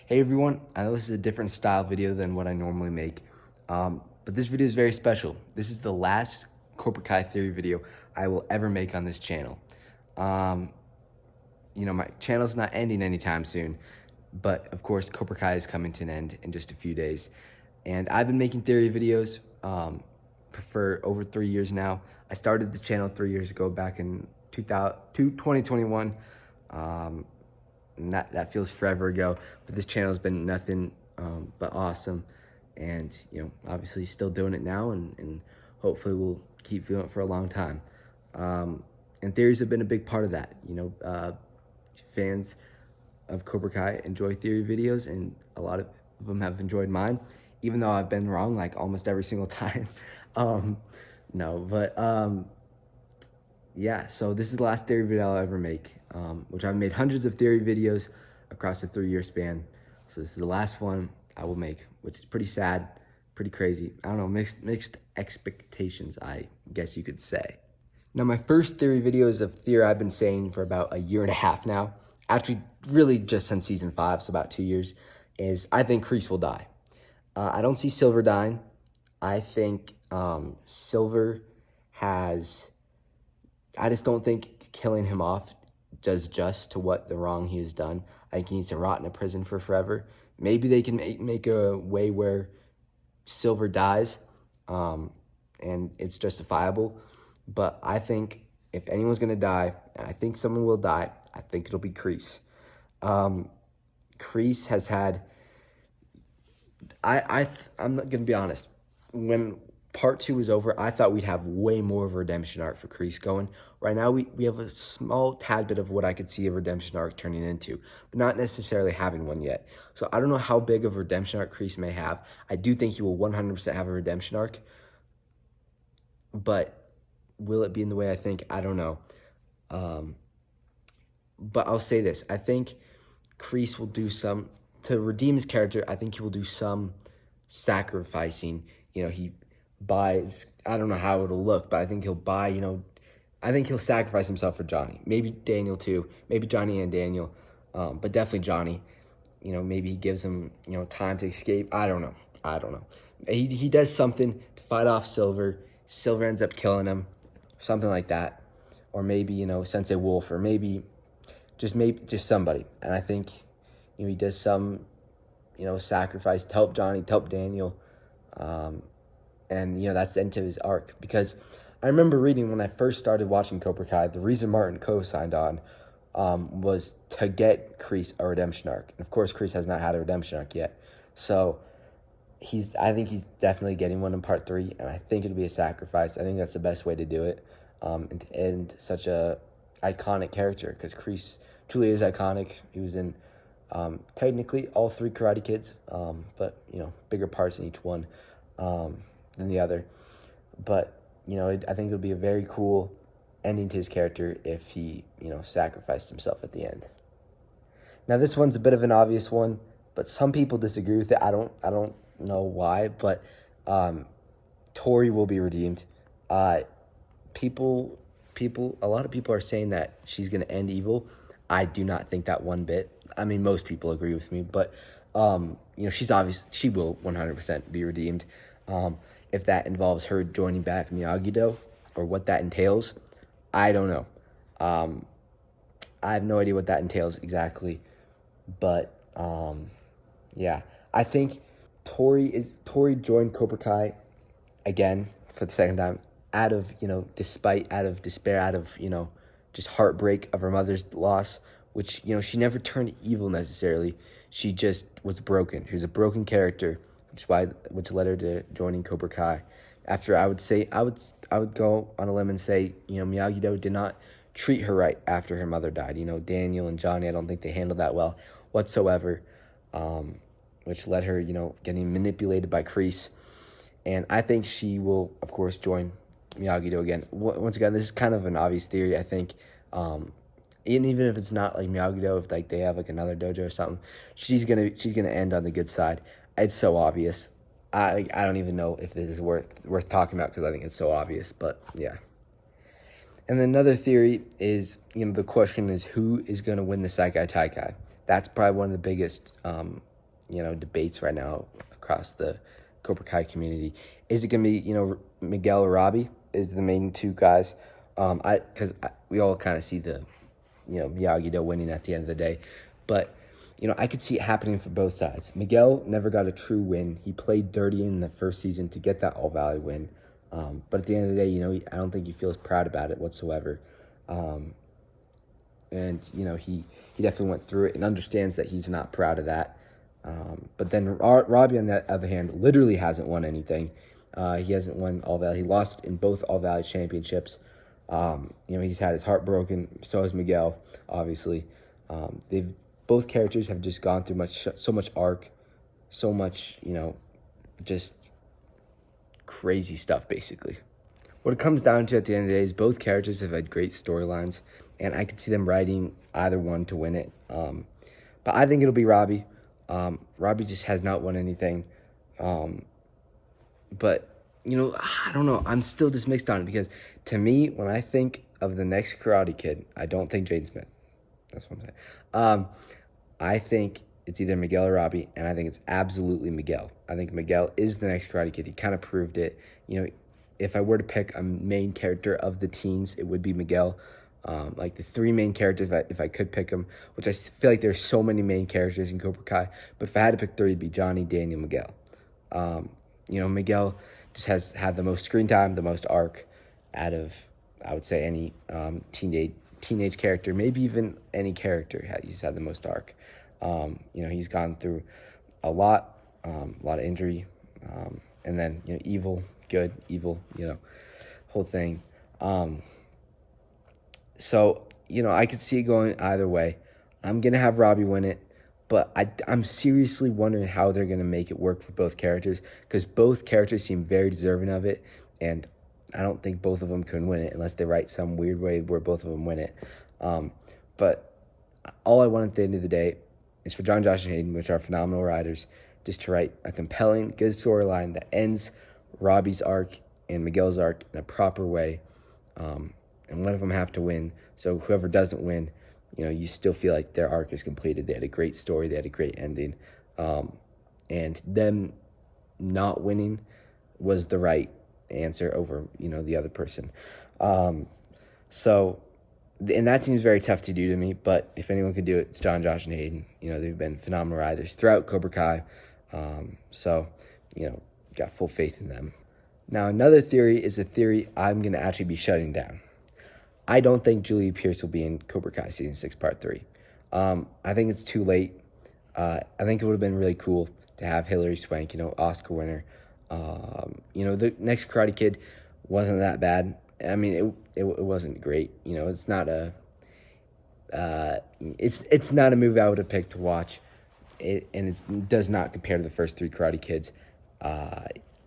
Hey everyone, I know this is a different style video than what I normally make, but this video is very special. This is the last Cobra Kai theory video I will ever make on this channel. Um, my channel's not ending anytime soon, but of course Cobra Kai is coming to an end in just a few days. And I've been making theory videos for over 3 years now. I started the channel 3 years ago, back in 2021. And that feels forever ago, but this channel has been nothing but awesome. And obviously still doing it now, and hopefully we'll keep doing it for a long time. And theories have been a big part of that. Fans of Cobra Kai enjoy theory videos, and a lot of them have enjoyed mine, even though I've been wrong like almost every single time. Yeah, so this is the last theory video I'll ever make, which I've made hundreds of theory videos across a 3-year span. So this is the last one I will make, which is pretty sad, pretty crazy. I don't know, mixed expectations, I guess you could say. Now, my first theory video is a theory I've been saying for about 1.5 years now. Actually, really just since season 5, so about 2 years, is I think Kreese will die. I don't see Silver dying. I think Silver has... I just don't think killing him off does just to what the wrong he has done. I think he needs to rot in a prison for forever. Maybe they can make a way where Silver dies, and it's justifiable. But I think if anyone's going to die, and I think someone will die, I think it'll be Kreese. Kreese has had... I'm not going to be honest. When Part 2 is over, I thought we'd have way more of a redemption arc for Kreese going. Right now, we have a small tad bit of what I could see a redemption arc turning into, but not necessarily having one yet. So I don't know how big of a redemption arc Kreese may have. I do think he will 100% have a redemption arc, but will it be in the way I think? I don't know. But I'll say this. I think Kreese will do some... To redeem his character, I think he will do some sacrificing. He buys, I don't know how it'll look, but I think he'll buy, I think he'll sacrifice himself for Johnny. Maybe Daniel too. Maybe Johnny and Daniel, but definitely Johnny. Maybe he gives him, time to escape. I don't know. He does something to fight off Silver. Silver ends up killing him, something like that. Or maybe, Sensei Wolf, or maybe just somebody. And I think, he does some, sacrifice to help Johnny, to help Daniel. And, that's the end of his arc. Because I remember reading when I first started watching Cobra Kai, the reason Martin co-signed on was to get Kreese a redemption arc. And, of course, Kreese has not had a redemption arc yet. So, I think he's definitely getting one in Part 3, and I think it'll be a sacrifice. I think that's the best way to do it, and to end such a iconic character, because Kreese truly is iconic. He was in... technically all 3 Karate Kids, but, bigger parts in each one than the other. But, I think it'll be a very cool ending to his character if he, sacrificed himself at the end. Now, this one's a bit of an obvious one, but some people disagree with it. I don't know why, but Tory will be redeemed. A lot of people are saying that she's going to end evil. I do not think that one bit. I mean, most people agree with me, but, she will 100% be redeemed. If that involves her joining back Miyagi-Do, or what that entails, I don't know. I have no idea what that entails exactly, but, yeah. I think Tory joined Cobra Kai again for the second time out of despair, out of, just heartbreak of her mother's loss, which, she never turned evil necessarily. She just was broken. She was a broken character, which led her to joining Cobra Kai. After, I would go on a limb and say, Miyagi-Do did not treat her right after her mother died. Daniel and Johnny, I don't think they handled that well whatsoever, which led her, getting manipulated by Kreese. And I think she will, of course, join Miyagi-Do again. Once again, this is kind of an obvious theory, I think. And even if it's not like Miyagi-Do, if they have another dojo or something, she's gonna end on the good side. It's so obvious. I don't even know if this is worth talking about, because I think it's so obvious. But yeah. And then another theory is, the question is, who is gonna win the Sakai Takai? That's probably one of the biggest debates right now across the Cobra Kai community. Is it going to be, Miguel or Robbie is the main two guys? Because we all kind of see the, Miyagi-Do winning at the end of the day. But, I could see it happening for both sides. Miguel never got a true win. He played dirty in the first season to get that All Valley win. But at the end of the day, I don't think he feels proud about it whatsoever. And, he definitely went through it and understands that he's not proud of that. But then Robbie, on the other hand, literally hasn't won anything. He hasn't won All Valley. He lost in both All Valley championships. He's had his heart broken. So has Miguel, obviously. Both characters have just gone through so much arc, so much, just crazy stuff, basically. What it comes down to at the end of the day is both characters have had great storylines, and I could see them writing either one to win it. But I think it'll be Robbie. Robbie just has not won anything. But, I don't know. I'm still just mixed on it because, to me, when I think of the next Karate Kid, I don't think Jaden Smith. That's what I'm saying. I think it's either Miguel or Robbie, and I think it's absolutely Miguel. I think Miguel is the next Karate Kid. He kind of proved it. If I were to pick a main character of the teens, it would be Miguel. Like the three main characters, if I could pick them, which I feel like there's so many main characters in Cobra Kai, but if I had to pick three, it'd be Johnny, Daniel, Miguel. Miguel just has had the most screen time, the most arc out of, I would say, any teenage character, maybe even any character. He's had the most arc. He's gone through a lot of injury, and then evil, good, evil, whole thing. So I could see it going either way. I'm gonna have Robbie win it, but I'm seriously wondering how they're gonna make it work for both characters, because both characters seem very deserving of it, and I don't think both of them can win it unless they write some weird way where both of them win it. But all I want at the end of the day is for John, Josh, and Hayden, which are phenomenal writers, just to write a compelling, good storyline that ends Robbie's arc and Miguel's arc in a proper way. And one of them have to win. So whoever doesn't win, you still feel like their arc is completed. They had a great story. They had a great ending. And them not winning was the right answer over, the other person. And that seems very tough to do to me, but if anyone could do it, it's John, Josh, and Hayden. They've been phenomenal writers throughout Cobra Kai. Got full faith in them. Now, another theory is a theory I'm going to actually be shutting down. I don't think Julia Pierce will be in Cobra Kai Season 6, Part 3. I think it's too late. I think it would have been really cool to have Hilary Swank, Oscar winner. The next Karate Kid wasn't that bad. I mean, it wasn't great. It's not it's not a movie I would have picked to watch. And it does not compare to the first three Karate Kids.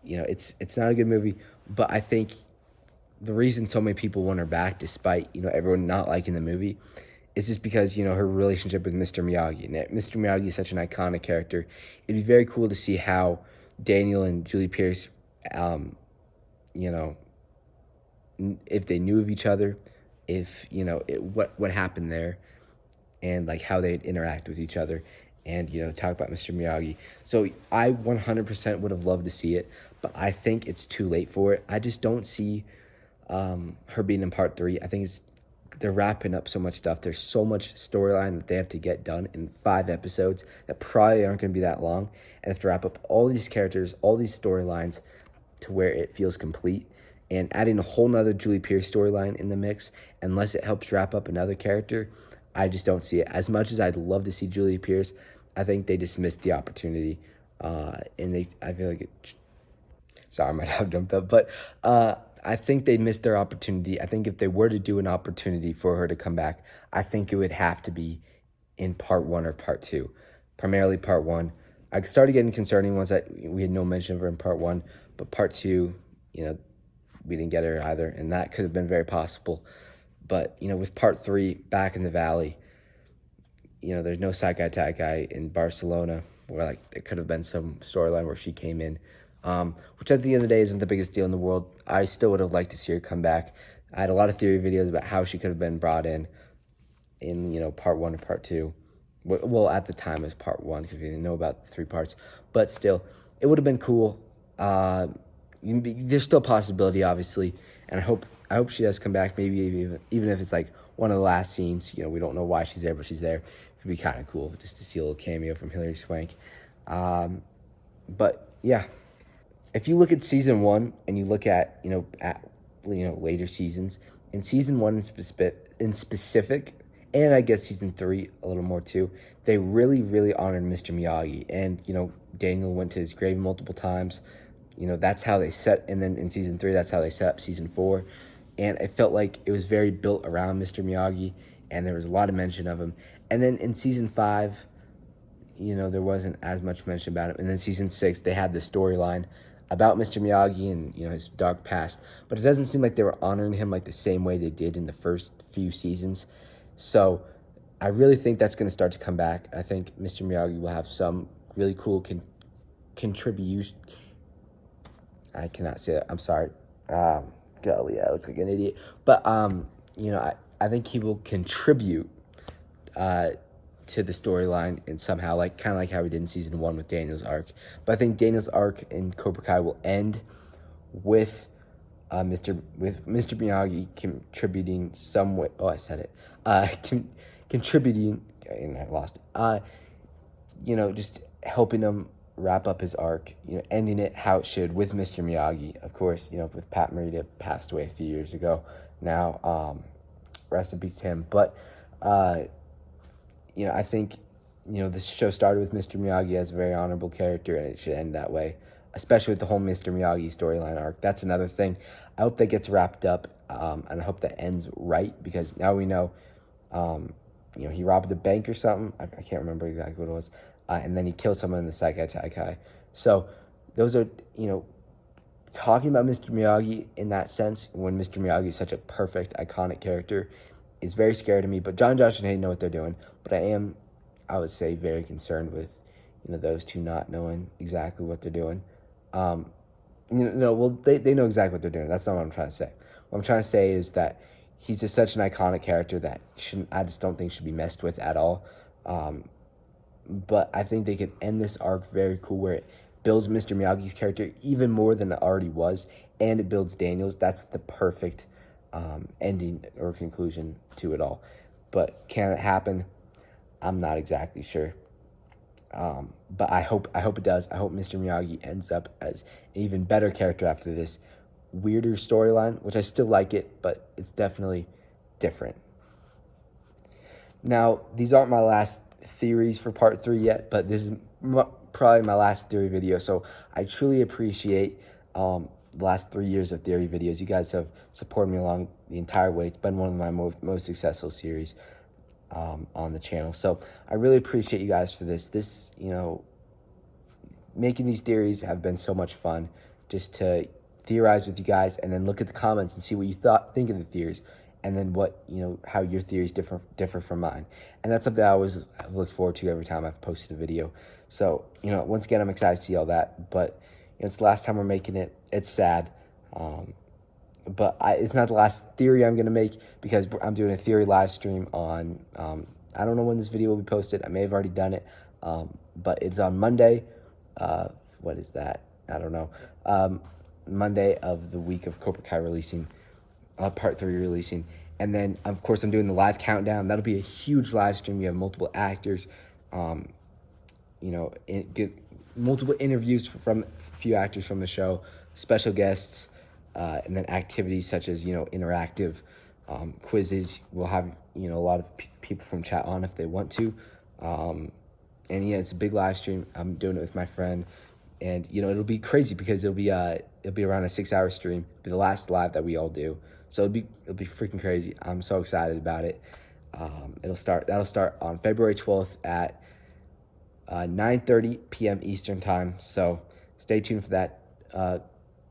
It's not a good movie, but I think the reason so many people want her back, despite everyone not liking the movie, is just because her relationship with Mr. Miyagi. And Mr. Miyagi is such an iconic character. It'd be very cool to see how Daniel and Julie Pierce, if they knew of each other, if what happened there, and like how they'd interact with each other, and talk about Mr. Miyagi. So I 100% would have loved to see it, but I think it's too late for it. I just don't see her being in Part 3. I think they're wrapping up so much stuff. There's so much storyline that they have to get done in 5 episodes that probably aren't going to be that long, and have to wrap up all these characters, all these storylines to where it feels complete. And adding a whole nother Julie Pierce storyline in the mix, unless it helps wrap up another character, I just don't see it. As much as I'd love to see Julie Pierce, I think they just missed the opportunity. I feel like sorry, I might have jumped up, but I think they missed their opportunity. I think if they were to do an opportunity for her to come back, I think it would have to be in Part 1 or Part 2. Primarily Part 1. I started getting concerning once that we had no mention of her in Part 1, but Part 2, we didn't get her either, and that could have been very possible. But, with Part 3, back in the Valley, there's no Sakai Takai in Barcelona, where, there could have been some storyline where she came in, which at the end of the day isn't the biggest deal in the world. I still would have liked to see her come back. I had a lot of theory videos about how she could have been brought in Part 1 or Part 2. Well, at the time it was part 1 because we didn't know about the 3 parts, but still, it would have been cool. There's still a possibility, obviously, and I hope she does come back. Maybe even if it's like one of the last scenes. We don't know why she's there, but she's there. It'd be kind of cool just to see a little cameo from Hilary Swank. But yeah, if you look at season 1 and you look at later seasons, in season 1 in specific, and I guess season 3 a little more too, they really, really honored Mr. Miyagi. And, Daniel went to his grave multiple times. That's how they set, and then in season 3, that's how they set up season 4. And it felt like it was very built around Mr. Miyagi, and there was a lot of mention of him. And then in season 5, there wasn't as much mention about him. And then season 6, they had the storyline about Mr. Miyagi and, his dark past. But it doesn't seem like they were honoring him like the same way they did in the first few seasons. So I really think that's going to start to come back. I think Mr. Miyagi will have some really cool contribution. I cannot say that. I'm sorry. Golly, I look like an idiot. But, I think he will contribute to the storyline and somehow, kind of like how we did in season 1 with Daniel's arc. But I think Daniel's arc in Cobra Kai will end with Mr. Miyagi contributing some way. Oh, I said it. Contributing, and I lost it. Just helping him wrap up his arc. Ending it how it should with Mr. Miyagi. Of course, with Pat Morita passed away a few years ago. Now, rest in peace to him. But I think, this show started with Mr. Miyagi as a very honorable character, and it should end that way, especially with the whole Mr. Miyagi storyline arc. That's another thing. I hope that gets wrapped up, and I hope that ends right, because now we know, he robbed the bank or something. I can't remember exactly what it was, and then he killed someone in the Sakai Takai. So those are, talking about Mr. Miyagi in that sense, when Mr. Miyagi is such a perfect, iconic character, is very scary to me. But John, Josh, and Hayden know what they're doing. But I would say, very concerned with, those two not knowing exactly what they're doing. Well, they know exactly what they're doing. That's not what I'm trying to say. What I'm trying to say is that he's just such an iconic character that I just don't think should be messed with at all. But I think they could end this arc very cool, where it builds Mr. Miyagi's character even more than it already was, and it builds Daniel's. That's the perfect ending or conclusion to it all. But can it happen? I'm not exactly sure. But I hope it does. I hope Mr. Miyagi ends up as an even better character after this weirder storyline, which I still like it, but it's definitely different. Now, these aren't my last theories for part 3 yet, but this is probably my last theory video. So I truly appreciate the last 3 years of theory videos. You guys have supported me along the entire way. It's been one of my most successful series on the channel. So I really appreciate you guys for this. Making these theories have been so much fun, just to theorize with you guys and then look at the comments and see what you think of the theories, and then how your theories differ from mine. And that's something I always look forward to every time I've posted a video. So, once again, I'm excited to see all that, but it's the last time we're making it. It's sad. But it's not the last theory I'm going to make, because I'm doing a theory live stream on, I don't know when this video will be posted. I may have already done it, but it's on Monday. What is that? I don't know. Monday of the week of Cobra Kai releasing, part 3 releasing. And then, of course, I'm doing the live countdown. That'll be a huge live stream. We have multiple actors, get multiple interviews from a few actors from the show, special guests, and then activities such as, interactive quizzes. We'll have, a lot of people from chat on if they want to. And yeah, it's a big live stream. I'm doing it with my friend. And, it'll be crazy, because it'll be around a 6-hour stream. It'll be the last live that we all do. So it'll be freaking crazy. I'm so excited about it. That'll start on February 12th at 9:30 p.m. Eastern time. So stay tuned for that.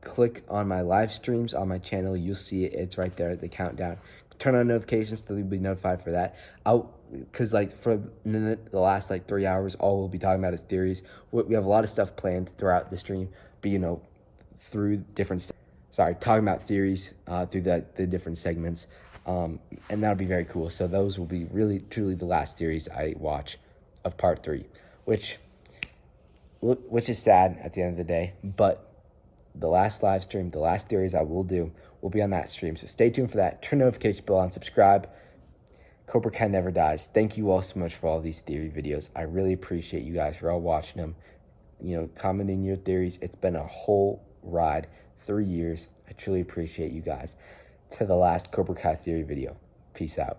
Click on my live streams on my channel. You'll see it. It's right there, the countdown. Turn on notifications so you'll be notified for that. Because for the last 3 hours, all we'll be talking about is theories. We have a lot of stuff planned throughout the stream, but through different, talking about theories through the different segments, and that'll be very cool. So those will be really truly the last theories I watch of part 3, which is sad at the end of the day, but the last live stream, the last theories I will do will be on that stream. So stay tuned for that. Turn the notification bell on, subscribe. Cobra Kai never dies. Thank you all so much for all these theory videos. I really appreciate you guys for all watching them. Commenting your theories. It's been a whole ride, 3 years. I truly appreciate you guys. To the last Cobra Kai theory video. Peace out.